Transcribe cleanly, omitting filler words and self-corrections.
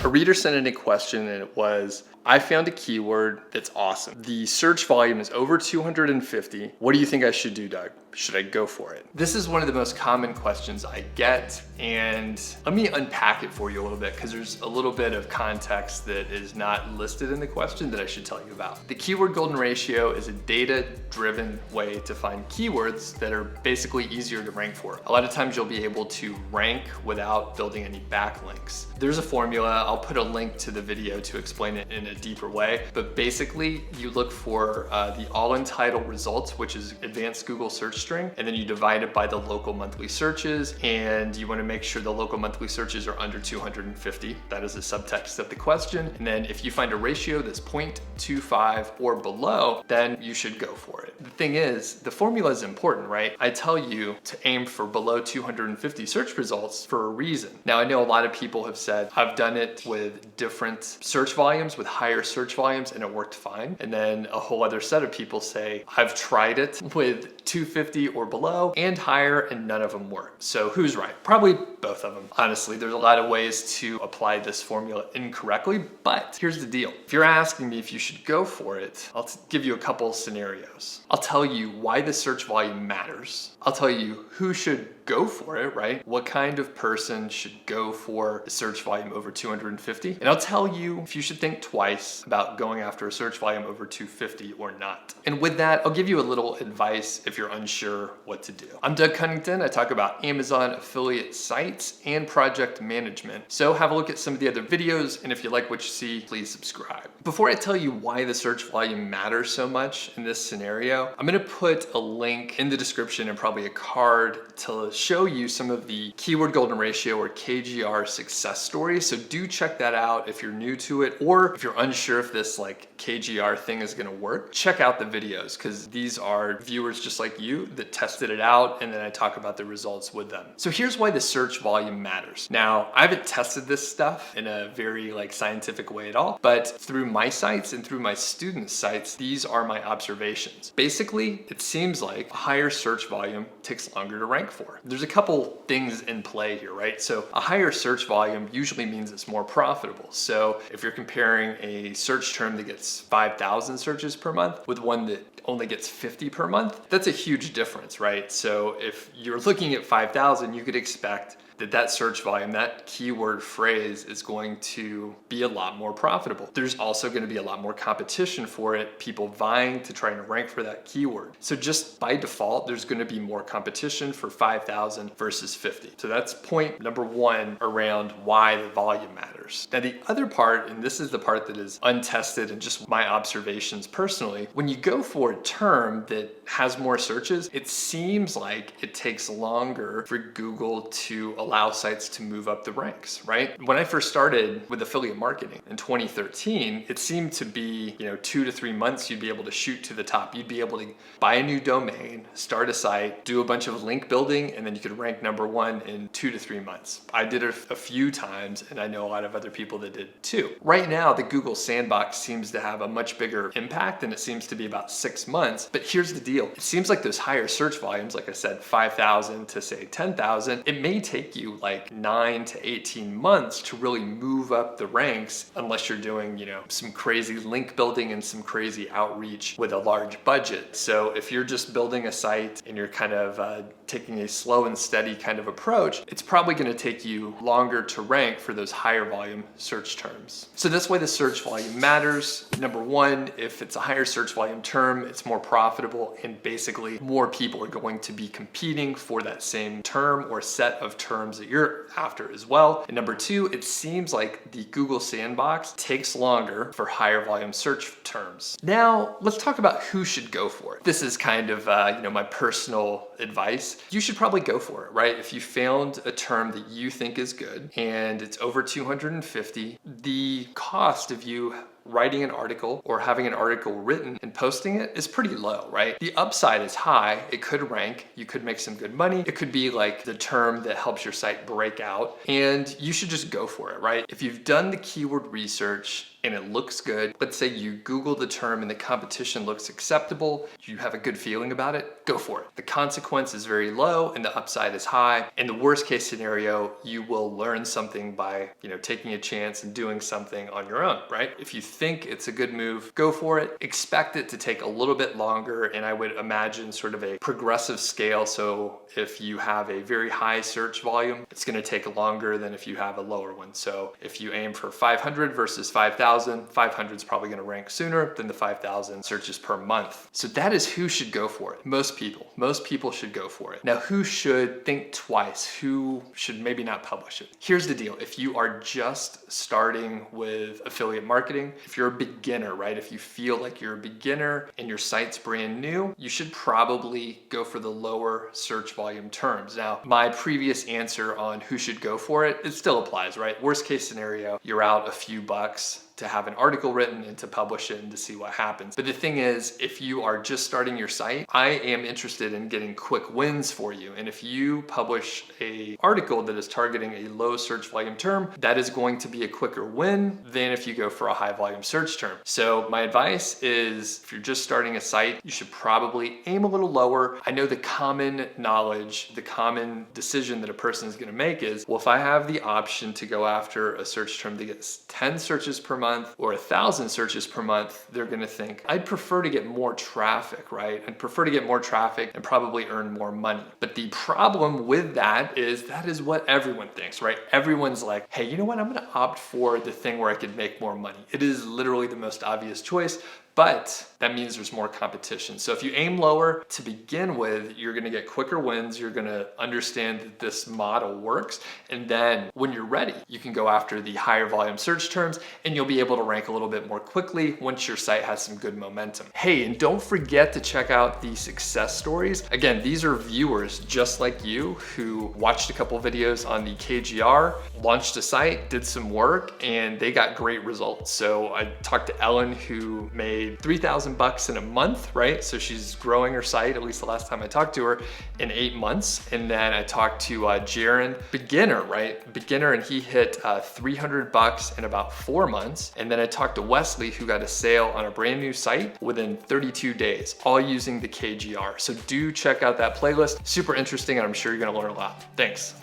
A reader sent in a question and it was, I found a keyword that's awesome. The search volume is over 250. What do you think I should do, Doug? Should I go for it? This is one of the most common questions I get, and let me unpack it for you a little bit because there's a little bit of context that is not listed in the question that I should tell you about. The keyword golden ratio is a data-driven way to find keywords that are basically easier to rank for. A lot of times you'll be able to rank without building any backlinks. There's a formula. I'll put a link to the video to explain it in a deeper way, but basically you look for the all untitled results, which is advanced Google search string, and then you divide it by the local monthly searches, and you want to make sure the local monthly searches are under 250. That is the subtext of the question. And then if you find a ratio that's 0.25 or below, then you should go for it. The thing is, the formula is important, right? I tell you to aim for below 250 search results for a reason. Now, I know a lot of people have said, I've done it with different search volumes, with higher search volumes, and it worked fine. And then a whole other set of people say, I've tried it with 250 or below and higher, and none of them work. So who's right? Probably both of them. Honestly, there's a lot of ways to apply this formula incorrectly, but here's the deal. If you're asking me if you should go for it, I'll give you a couple scenarios. I'll tell you why the search volume matters. I'll tell you who should go for it, right? What kind of person should go for a search volume over 250? And I'll tell you if you should think twice about going after a search volume over 250 or not. And with that, I'll give you a little advice if you're unsure what to do. I'm Doug Cunnington. I talk about Amazon affiliate sites and project management. So have a look at some of the other videos, and if you like what you see, please subscribe. Before I tell you why the search volume matters so much in this scenario, I'm gonna put a link in the description and probably a card to show you some of the keyword golden ratio or KGR success stories. So do check that out if you're new to it, or if you're unsure if this like KGR thing is gonna work, check out the videos because these are viewers just like you that tested it out, and then I talk about the results with them. So here's why the search volume matters. Now, I haven't tested this stuff in a very like scientific way at all, but through my sites and through my students' sites, these are my observations. Basically, it seems like a higher search volume takes longer to rank for. There's a couple things in play here, right? So a higher search volume usually means it's more profitable. So if you're comparing a search term that gets 5,000 searches per month with one that only gets 50 per month, that's a huge difference, right? So if you're looking at 5,000, you could expect that search volume, that keyword phrase is going to be a lot more profitable. There's also going to be a lot more competition for it, people vying to try and rank for that keyword. So just by default, there's going to be more competition for 5,000 versus 50. So that's point number one around why the volume matters. Now the other part, and this is the part that is untested and just my observations personally, when you go for a term that has more searches, it seems like it takes longer for Google to allow sites to move up the ranks, right? When I first started with affiliate marketing in 2013, it seemed to be, 2 to 3 months you'd be able to shoot to the top. You'd be able to buy a new domain, start a site, do a bunch of link building, and then you could rank number one in 2 to 3 months. I did it a few times, and I know a lot of other people that did too. Right now, the Google sandbox seems to have a much bigger impact, and it seems to be about 6 months. But here's the deal. It seems like those higher search volumes, like I said, 5,000 to say 10,000, it may take you like 9 to 18 months to really move up the ranks unless you're doing, some crazy link building and some crazy outreach with a large budget. So if you're just building a site and you're kind of taking a slow and steady kind of approach, it's probably going to take you longer to rank for those higher volume search terms. So that's why the search volume matters. Number one, if it's a higher search volume term, it's more profitable, and basically more people are going to be competing for that same term or set of terms that you're after as well. And number two, it seems like the Google sandbox takes longer for higher volume search terms. Now, let's talk about who should go for it. This is kind of, my personal advice. You should probably go for it, right? If you found a term that you think is good and it's over 250, the cost of you writing an article or having an article written and posting it is pretty low, right? The upside is high. It could rank. You could make some good money. It could be like the term that helps your site break out, and you should just go for it, right? If you've done the keyword research and it looks good, let's say you Google the term and the competition looks acceptable, you have a good feeling about it, go for it. The consequence is very low and the upside is high. In the worst case scenario, you will learn something by, taking a chance and doing something on your own, right? If you think it's a good move, go for it. Expect it to take a little bit longer, and I would imagine sort of a progressive scale. So if you have a very high search volume, it's gonna take longer than if you have a lower one. So if you aim for 500 versus 5,000, 500 is probably gonna rank sooner than the 5,000 searches per month. So that is who should go for it. Most people should go for it. Now, who should think twice? Who should maybe not publish it? Here's the deal. If you are just starting with affiliate marketing, if you're a beginner, right? If you feel like you're a beginner and your site's brand new, you should probably go for the lower search volume terms. Now, my previous answer on who should go for it, it still applies, right? Worst case scenario, you're out a few bucks to have an article written and to publish it and to see what happens. But the thing is, if you are just starting your site, I am interested in getting quick wins for you. And if you publish an article that is targeting a low search volume term, that is going to be a quicker win than if you go for a high volume search term. So my advice is, if you're just starting a site, you should probably aim a little lower. I know the common knowledge, the common decision that a person is gonna make is, well, if I have the option to go after a search term that gets 10 searches per month, or 1,000 searches per month, they're gonna think, I'd prefer to get more traffic, right? I'd prefer to get more traffic and probably earn more money. But the problem with that is what everyone thinks, right? Everyone's like, hey, you know what? I'm gonna opt for the thing where I could make more money. It is literally the most obvious choice, but that means there's more competition. So if you aim lower to begin with, you're gonna get quicker wins. You're gonna understand that this model works. And then when you're ready, you can go after the higher volume search terms and you'll be able to rank a little bit more quickly once your site has some good momentum. Hey, and don't forget to check out the success stories. Again, these are viewers just like you who watched a couple videos on the KGR, launched a site, did some work, and they got great results. So I talked to Ellen, who made $3,000 in a month, right? So she's growing her site, at least the last time I talked to her, in 8 months. And then I talked to Jaron, beginner, right? Beginner, and he hit $300 in about 4 months. And then I talked to Wesley, who got a sale on a brand new site within 32 days, all using the KGR. So do check out that playlist. Super interesting, and I'm sure you're gonna learn a lot. Thanks.